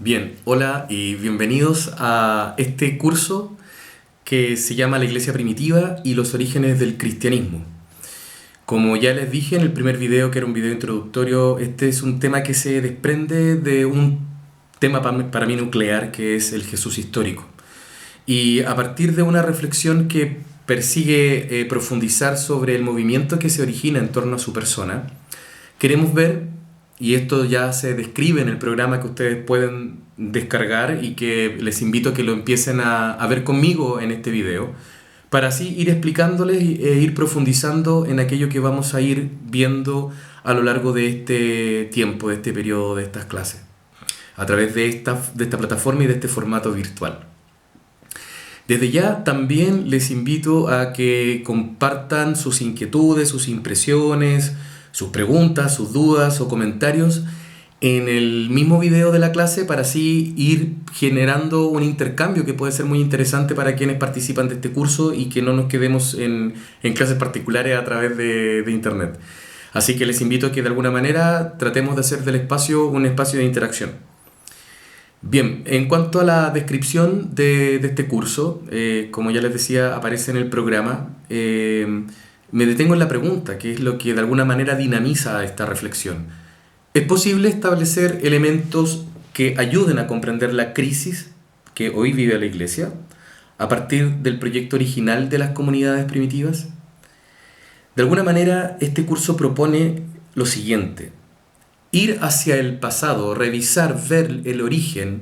Bien, hola y bienvenidos a este curso que se llama La Iglesia Primitiva y los orígenes del cristianismo. Como ya les dije en el primer video, que era un video introductorio, este es un tema que se desprende de un tema para mí nuclear, que es el Jesús histórico. Y a partir de una reflexión que persigue profundizar sobre el movimiento que se origina en torno a su persona, queremos ver, y esto ya se describe en el programa que ustedes pueden descargar y que les invito a que lo empiecen a ver conmigo en este video, para así ir explicándoles e ir profundizando en aquello que vamos a ir viendo a lo largo de este tiempo, de este periodo, de estas clases, a través de esta plataforma y de este formato virtual. Desde ya también les invito a que compartan sus inquietudes, sus impresiones, sus preguntas, sus dudas o comentarios en el mismo video de la clase, para así ir generando un intercambio que puede ser muy interesante para quienes participan de este curso y que no nos quedemos en clases particulares a través de internet. Así que les invito a que de alguna manera tratemos de hacer del espacio un espacio de interacción. Bien, en cuanto a la descripción de este curso, como ya les decía, aparece en el programa. Me detengo en la pregunta, que es lo que de alguna manera dinamiza esta reflexión. ¿Es posible establecer elementos que ayuden a comprender la crisis que hoy vive la Iglesia a partir del proyecto original de las comunidades primitivas? De alguna manera, este curso propone lo siguiente: ir hacia el pasado, revisar, ver el origen,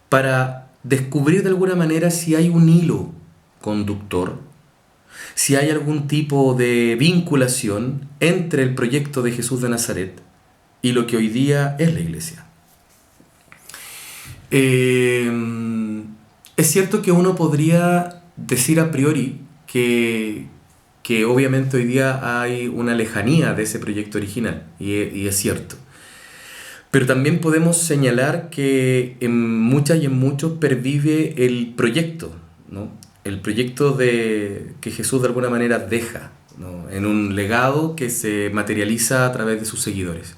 para descubrir de alguna manera si hay un hilo conductor, si hay algún tipo de vinculación entre el proyecto de Jesús de Nazaret y lo que hoy día es la Iglesia. Es cierto que uno podría decir a priori que obviamente hoy día hay una lejanía de ese proyecto original, y es cierto. Pero también podemos señalar que en muchas y en muchos pervive el proyecto, ¿no? El proyecto que Jesús de alguna manera deja, ¿no?, en un legado que se materializa a través de sus seguidores.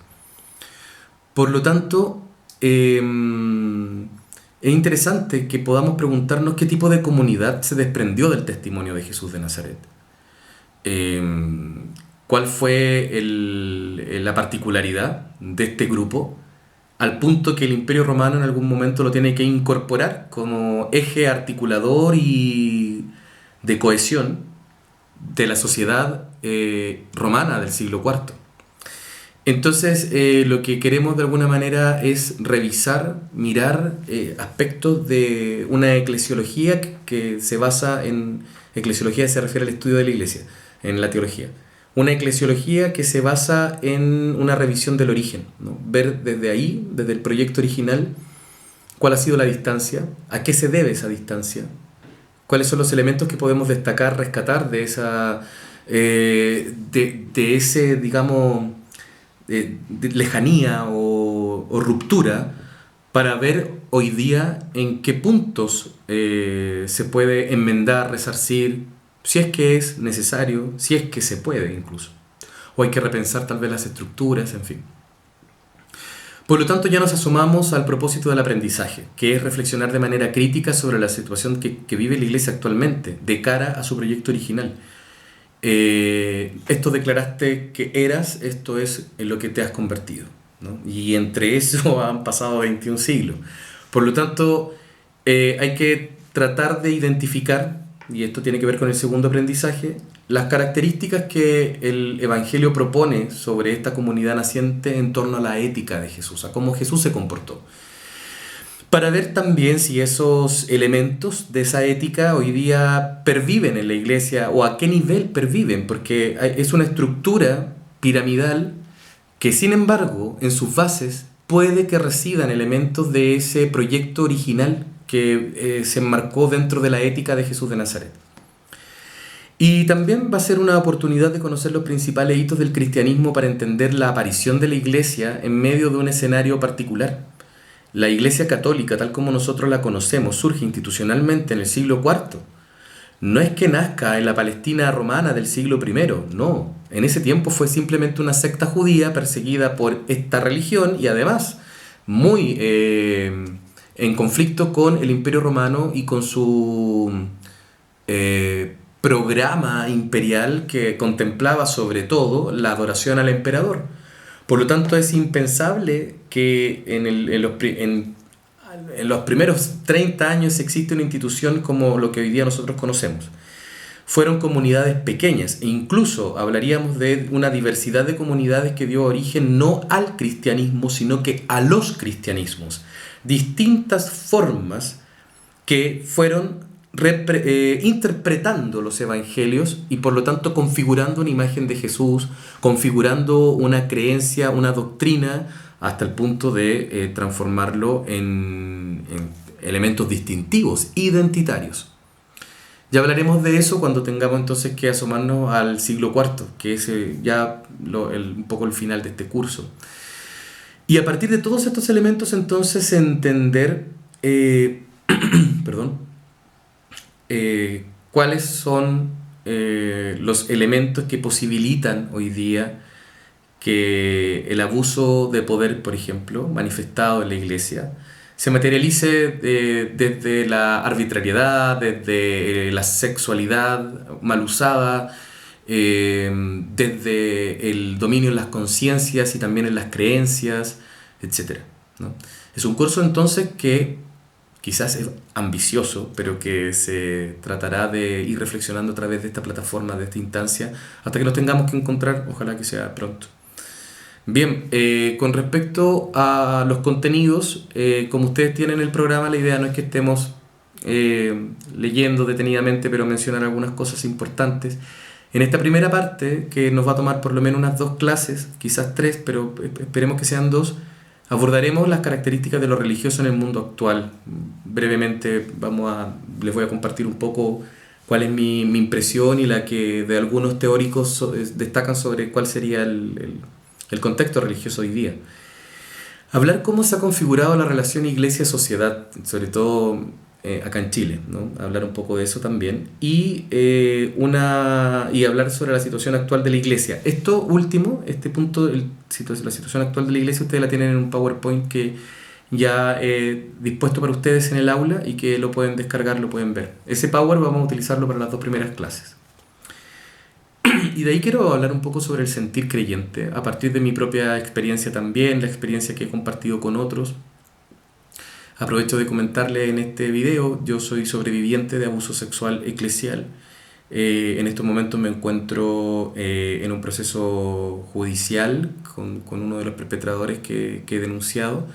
Por lo tanto, es interesante que podamos preguntarnos qué tipo de comunidad se desprendió del testimonio de Jesús de Nazaret. ¿Cuál fue la particularidad de este grupo, al punto que el Imperio Romano en algún momento lo tiene que incorporar como eje articulador y de cohesión de la sociedad romana del siglo IV? Entonces, lo que queremos de alguna manera es revisar, mirar aspectos de una eclesiología que se basa en... Eclesiología se refiere al estudio de la Iglesia, en la teología. Una eclesiología que se basa en una revisión del origen, ¿no? Ver desde ahí, desde el proyecto original, cuál ha sido la distancia, a qué se debe esa distancia, cuáles son los elementos que podemos destacar, rescatar de esa, de ese, digamos, de lejanía o ruptura, para ver hoy día en qué puntos se puede enmendar, resarcir, si es que es necesario, si es que se puede incluso, o hay que repensar tal vez las estructuras, en fin. Por lo tanto, ya nos asomamos al propósito del aprendizaje, que es reflexionar de manera crítica sobre la situación que vive la Iglesia actualmente, de cara a su proyecto original. Esto declaraste que eras, esto es en lo que te has convertido, ¿no? Y entre eso han pasado 21 siglos. Por lo tanto, hay que tratar de identificar, y esto tiene que ver con el segundo aprendizaje, las características que el Evangelio propone sobre esta comunidad naciente en torno a la ética de Jesús, a cómo Jesús se comportó. Para ver también si esos elementos de esa ética hoy día perviven en la Iglesia, o a qué nivel perviven, porque es una estructura piramidal que, sin embargo, en sus bases puede que residan elementos de ese proyecto original que se enmarcó dentro de la ética de Jesús de Nazaret. Y también va a ser una oportunidad de conocer los principales hitos del cristianismo para entender la aparición de la Iglesia en medio de un escenario particular. La Iglesia católica, tal como nosotros la conocemos, surge institucionalmente en el siglo IV. No es que nazca en la Palestina romana del siglo I, no. En ese tiempo fue simplemente una secta judía perseguida por esta religión, y además muy en conflicto con el Imperio Romano y con su programa imperial que contemplaba sobre todo la adoración al emperador. Por lo tanto, es impensable que en los primeros 30 años existe una institución como lo que hoy día nosotros conocemos. Fueron comunidades pequeñas e incluso hablaríamos de una diversidad de comunidades que dio origen no al cristianismo, sino que a los cristianismos. Distintas formas que fueron interpretando los evangelios y por lo tanto configurando una imagen de Jesús, configurando una creencia, una doctrina, hasta el punto de transformarlo en elementos distintivos, identitarios. Ya hablaremos de eso cuando tengamos entonces que asomarnos al siglo IV, que es ya un poco el final de este curso. Y a partir de todos estos elementos entonces entender cuáles son los elementos que posibilitan hoy día que el abuso de poder, por ejemplo, manifestado en la Iglesia, se materialice desde la arbitrariedad, desde la sexualidad mal usada, desde el dominio en las conciencias y también en las creencias, etc., ¿no? Es un curso entonces que quizás es ambicioso, pero que se tratará de ir reflexionando a través de esta plataforma, de esta instancia, hasta que nos tengamos que encontrar, ojalá que sea pronto. Bien, con respecto a los contenidos, como ustedes tienen el programa, la idea no es que estemos leyendo detenidamente, pero mencionar algunas cosas importantes. En esta primera parte, que nos va a tomar por lo menos unas 2 clases, quizás 3, pero esperemos que sean 2, abordaremos las características de lo religioso en el mundo actual. Brevemente les voy a compartir un poco cuál es mi impresión y la que de algunos teóricos destacan sobre cuál sería el contexto religioso hoy día. Hablar cómo se ha configurado la relación iglesia-sociedad, sobre todo acá en Chile, ¿no? Hablar un poco de eso también. Y hablar sobre la situación actual de la iglesia. Esto último, este punto, la situación actual de la iglesia, ustedes la tienen en un PowerPoint que ya he dispuesto para ustedes en el aula y que lo pueden descargar, lo pueden ver. Ese Power vamos a utilizarlo para las 2 primeras clases. Y de ahí quiero hablar un poco sobre el sentir creyente, a partir de mi propia experiencia también, la experiencia que he compartido con otros. Aprovecho de comentarle en este video, yo soy sobreviviente de abuso sexual eclesial. En estos momentos me encuentro en un proceso judicial con uno de los perpetradores que he denunciado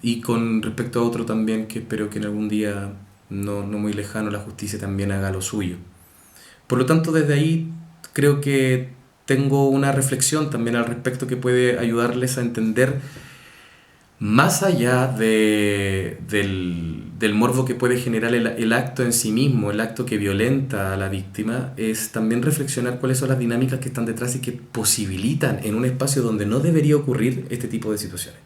y con respecto a otro también que espero que en algún día no muy lejano la justicia también haga lo suyo. Por lo tanto, desde ahí creo que tengo una reflexión también al respecto que puede ayudarles a entender, más allá del morbo que puede generar el acto en sí mismo, el acto que violenta a la víctima, es también reflexionar cuáles son las dinámicas que están detrás y que posibilitan en un espacio donde no debería ocurrir este tipo de situaciones.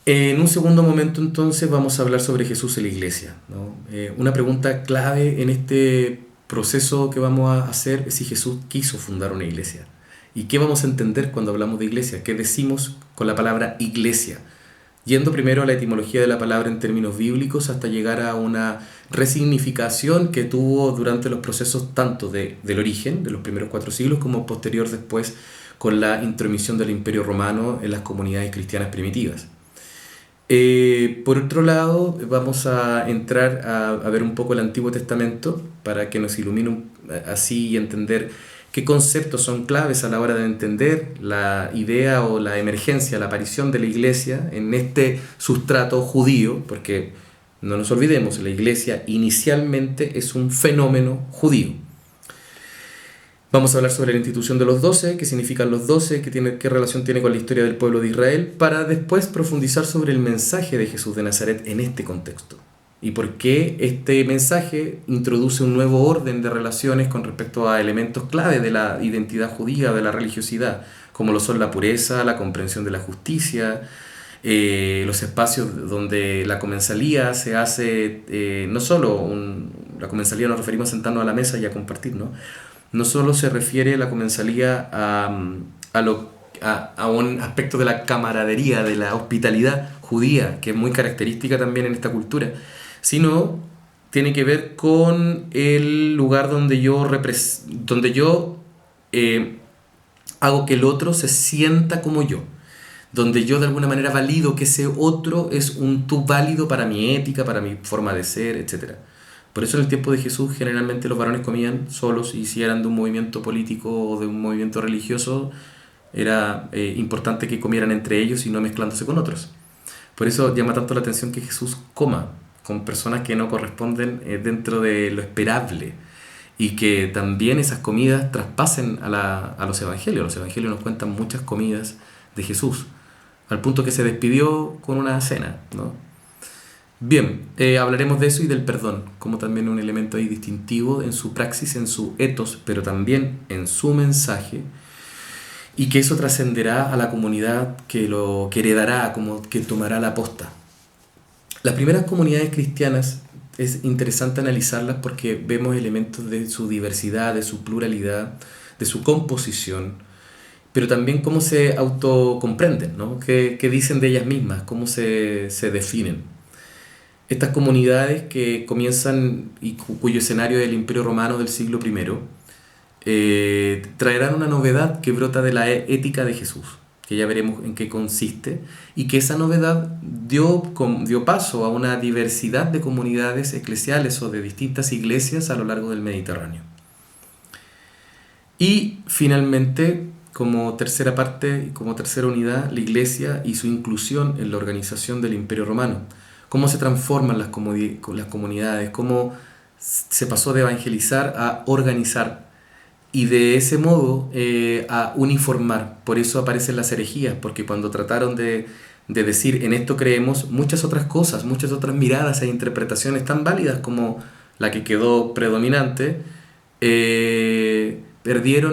En un segundo momento entonces vamos a hablar sobre Jesús en la iglesia, ¿no? Una pregunta clave en este proceso que vamos a hacer es si Jesús quiso fundar una iglesia. ¿Y qué vamos a entender cuando hablamos de iglesia? ¿Qué decimos con la palabra iglesia? Yendo primero a la etimología de la palabra en términos bíblicos hasta llegar a una resignificación que tuvo durante los procesos tanto del origen, de los primeros 4 siglos, como posterior después con la intromisión del Imperio Romano en las comunidades cristianas primitivas. Por otro lado, vamos a entrar a ver un poco el Antiguo Testamento para que nos ilumine así y entender qué conceptos son claves a la hora de entender la idea o la emergencia, la aparición de la iglesia en este sustrato judío, porque no nos olvidemos, la iglesia inicialmente es un fenómeno judío. Vamos a hablar sobre la institución de los 12, qué significan los 12, qué relación tiene con la historia del pueblo de Israel, para después profundizar sobre el mensaje de Jesús de Nazaret en este contexto. Y por qué este mensaje introduce un nuevo orden de relaciones con respecto a elementos clave de la identidad judía, de la religiosidad, como lo son la pureza, la comprensión de la justicia, los espacios donde la comensalía se hace, no solo la comensalía nos referimos a sentarnos a la mesa y a compartir, ¿no? No solo se refiere la comensalía a a un aspecto de la camaradería, de la hospitalidad judía, que es muy característica también en esta cultura, sino tiene que ver con el lugar donde yo hago que el otro se sienta como yo, donde yo de alguna manera valido que ese otro es un tú válido para mi ética, para mi forma de ser, etc. Por eso en el tiempo de Jesús generalmente los varones comían solos, y si eran de un movimiento político o de un movimiento religioso, era importante que comieran entre ellos y no mezclándose con otros. Por eso llama tanto la atención que Jesús coma con personas que no corresponden dentro de lo esperable, y que también esas comidas traspasen a los evangelios. Los evangelios nos cuentan muchas comidas de Jesús, al punto que se despidió con una cena, ¿no? Bien, hablaremos de eso y del perdón, como también un elemento ahí distintivo en su praxis, en su ethos, pero también en su mensaje, y que eso trascenderá a la comunidad que lo que heredará, como que tomará la posta. Las primeras comunidades cristianas es interesante analizarlas porque vemos elementos de su diversidad, de su pluralidad, de su composición, pero también cómo se autocomprenden, ¿no? ¿Qué dicen de ellas mismas? ¿Cómo se definen? Estas comunidades que comienzan y cuyo escenario es el Imperio Romano del siglo I, traerán una novedad que brota de la ética de Jesús, que ya veremos en qué consiste, y que esa novedad dio paso a una diversidad de comunidades eclesiales o de distintas iglesias a lo largo del Mediterráneo. Y finalmente, como tercera parte, como tercera unidad, la iglesia y su inclusión en la organización del Imperio Romano. Cómo se transforman las comunidades, cómo se pasó de evangelizar a organizar, y de ese modo a uniformar. Por eso aparecen las herejías, porque cuando trataron de decir en esto creemos, muchas otras cosas, muchas otras miradas e interpretaciones tan válidas como la que quedó predominante,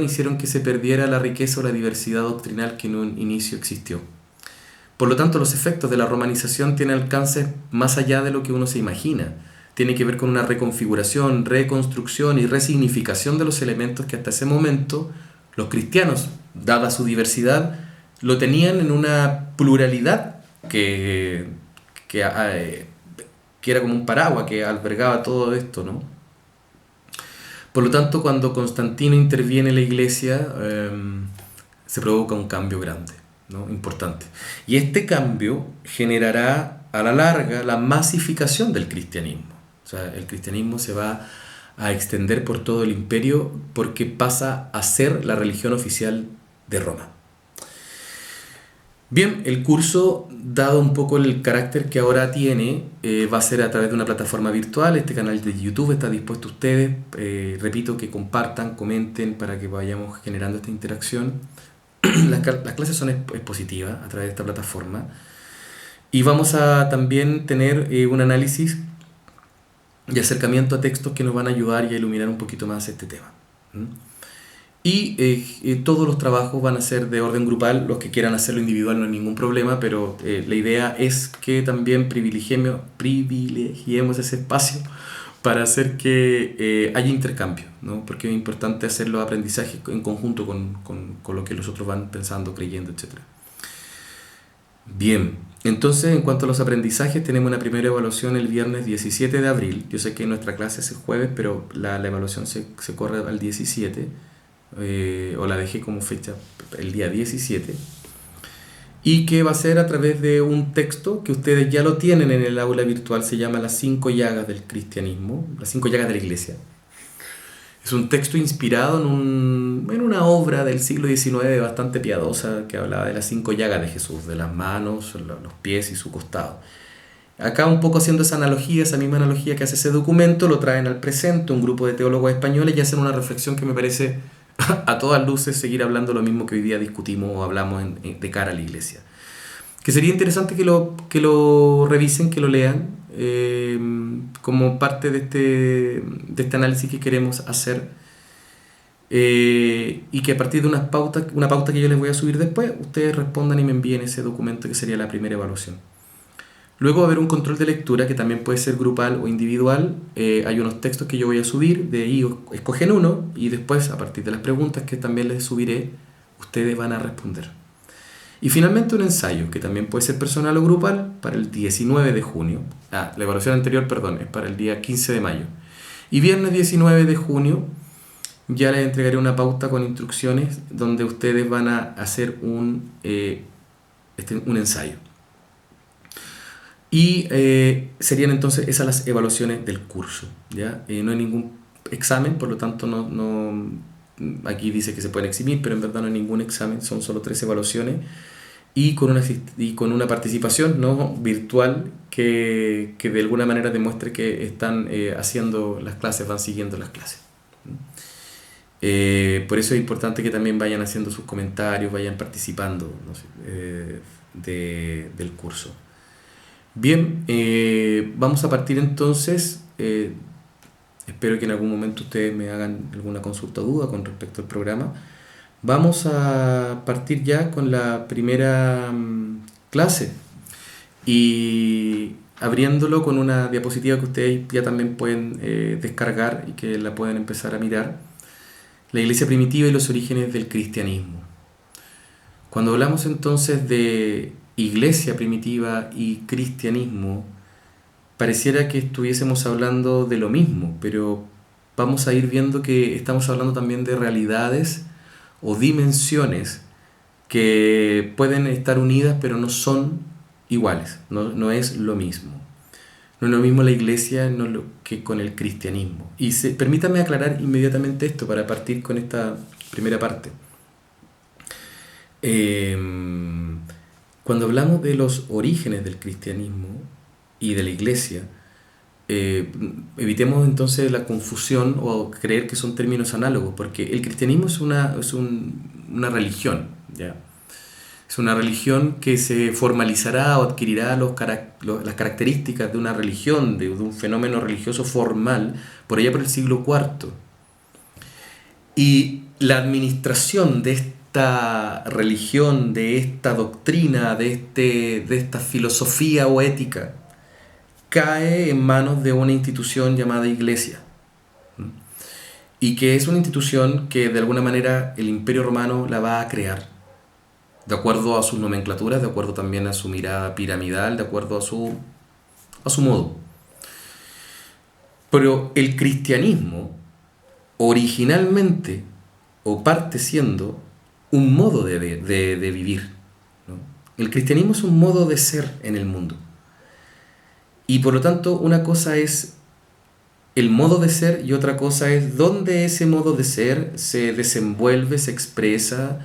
hicieron que se perdiera la riqueza o la diversidad doctrinal que en un inicio existió. Por lo tanto, los efectos de la romanización tienen alcances más allá de lo que uno se imagina. Tiene que ver con una reconfiguración, reconstrucción y resignificación de los elementos que hasta ese momento los cristianos, dada su diversidad, lo tenían en una pluralidad que era como un paraguas que albergaba todo esto, ¿no? Por lo tanto, cuando Constantino interviene en la iglesia, se provoca un cambio grande, ¿no? Importante. Y este cambio generará a la larga la masificación del cristianismo. O sea, el cristianismo se va a extender por todo el imperio porque pasa a ser la religión oficial de Roma. Bien, el curso, dado un poco el carácter que ahora tiene, va a ser a través de una plataforma virtual. Este canal de YouTube está dispuesto a ustedes. Repito, que compartan, comenten para que vayamos generando esta interacción. Las clases son expositivas a través de esta plataforma. Y vamos a también tener un análisis y acercamiento a textos que nos van a ayudar y a iluminar un poquito más este tema. Y todos los trabajos van a ser de orden grupal. Los que quieran hacerlo individual no hay ningún problema, pero la idea es que también privilegiemos ese espacio para hacer que haya intercambio, ¿no? Porque es importante hacer los aprendizajes en conjunto con lo que los otros van pensando, creyendo, etc. Bien, entonces en cuanto a los aprendizajes, tenemos una primera evaluación el viernes 17 de abril. Yo sé que nuestra clase es el jueves, pero la evaluación se corre al 17, o la dejé como fecha el día 17, y que va a ser a través de un texto que ustedes ya lo tienen en el aula virtual. Se llama Las 5 llagas del cristianismo, las 5 llagas de la iglesia. Es un texto inspirado en una obra del siglo XIX bastante piadosa que hablaba de las 5 llagas de Jesús, de las manos, los pies y su costado. Acá, un poco haciendo esa analogía, esa misma analogía que hace ese documento, lo traen al presente un grupo de teólogos españoles y hacen una reflexión que me parece a todas luces seguir hablando lo mismo que hoy día discutimos o hablamos de cara a la iglesia. Que sería interesante que lo revisen, que lo lean, como parte de este análisis que queremos hacer, y que a partir de una pauta que yo les voy a subir después, ustedes respondan y me envíen ese documento, que sería la primera evaluación. Luego va a haber un control de lectura que también puede ser grupal o individual. Hay unos textos que yo voy a subir, de ahí escogen uno, y después, a partir de las preguntas que también les subiré, ustedes van a responder. Y finalmente un ensayo, que también puede ser personal o grupal, para el 19 de junio. La evaluación anterior, perdón, es para el día 15 de mayo. Y viernes 19 de junio ya les entregaré una pauta con instrucciones donde ustedes van a hacer un ensayo. Y serían entonces esas las evaluaciones del curso, ¿ya? No hay ningún examen, por lo tanto aquí dice que se pueden eximir, pero en verdad no hay ningún examen, son solo 3 evaluaciones y con una participación, ¿no?, virtual que de alguna manera demuestre que están haciendo las clases, van siguiendo las clases. Por eso es importante que también vayan haciendo sus comentarios, vayan participando, no sé, del curso. Bien, vamos a partir entonces. Espero que en algún momento ustedes me hagan alguna consulta o duda con respecto al programa. Vamos a partir ya con la primera clase y abriéndolo con una diapositiva que ustedes ya también pueden descargar y que la pueden empezar a mirar. La iglesia primitiva y los orígenes del cristianismo. Cuando hablamos entonces de iglesia primitiva y cristianismo, pareciera que estuviésemos hablando de lo mismo, pero vamos a ir viendo que estamos hablando también de realidades o dimensiones que pueden estar unidas pero no son iguales, no es lo mismo. No es lo mismo la iglesia que con el cristianismo. Y permítanme aclarar inmediatamente esto para partir con esta primera parte. Cuando hablamos de los orígenes del cristianismo y de la iglesia, evitemos entonces la confusión o creer que son términos análogos, porque el cristianismo es una religión, ¿ya? Es una religión que se formalizará o adquirirá las características de una religión, de un fenómeno religioso formal, por allá por el siglo IV. Y la administración de esta religión, de esta doctrina, de esta filosofía o ética, cae en manos de una institución llamada iglesia. Y que es una institución que de alguna manera el Imperio Romano la va a crear, de acuerdo a sus nomenclaturas, de acuerdo también a su mirada piramidal, de acuerdo a su modo. Pero el cristianismo originalmente o parte siendo un modo de vivir, ¿no? El cristianismo es un modo de ser en el mundo. Y por lo tanto, una cosa es el modo de ser y otra cosa es dónde ese modo de ser se desenvuelve, se expresa,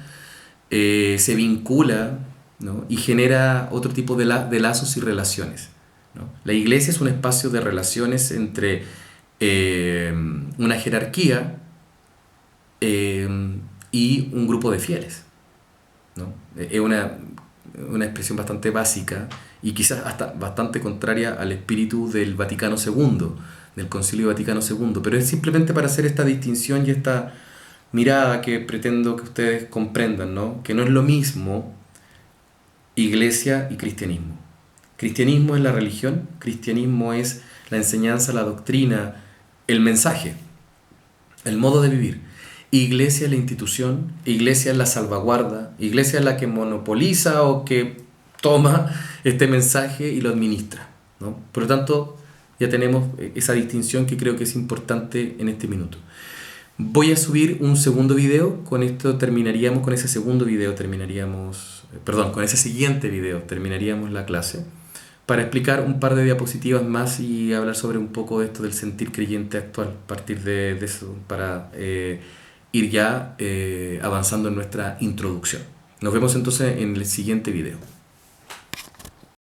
se vincula, ¿no?, y genera otro tipo de lazos y relaciones, ¿no? La iglesia es un espacio de relaciones entre una jerarquía y un grupo de fieles, ¿no? Es una expresión bastante básica y quizás hasta bastante contraria al espíritu del Vaticano II, del Concilio Vaticano II, pero es simplemente para hacer esta distinción y esta mirada que pretendo que ustedes comprendan, ¿no? Que no es lo mismo iglesia y cristianismo. Cristianismo es la religión, cristianismo es la enseñanza, la doctrina, el mensaje, el modo de vivir. Iglesia es la institución, iglesia es la salvaguarda, iglesia es la que monopoliza o que toma este mensaje y lo administra, ¿no? Por lo tanto, ya tenemos esa distinción que creo que es importante en este minuto. Voy a subir un segundo video, con esto terminaríamos, con ese segundo video terminaríamos, con ese siguiente video terminaríamos la clase, para explicar un par de diapositivas más y hablar sobre un poco de esto del sentir creyente actual, a partir de eso, para ir ya avanzando en nuestra introducción. Nos vemos entonces en el siguiente video.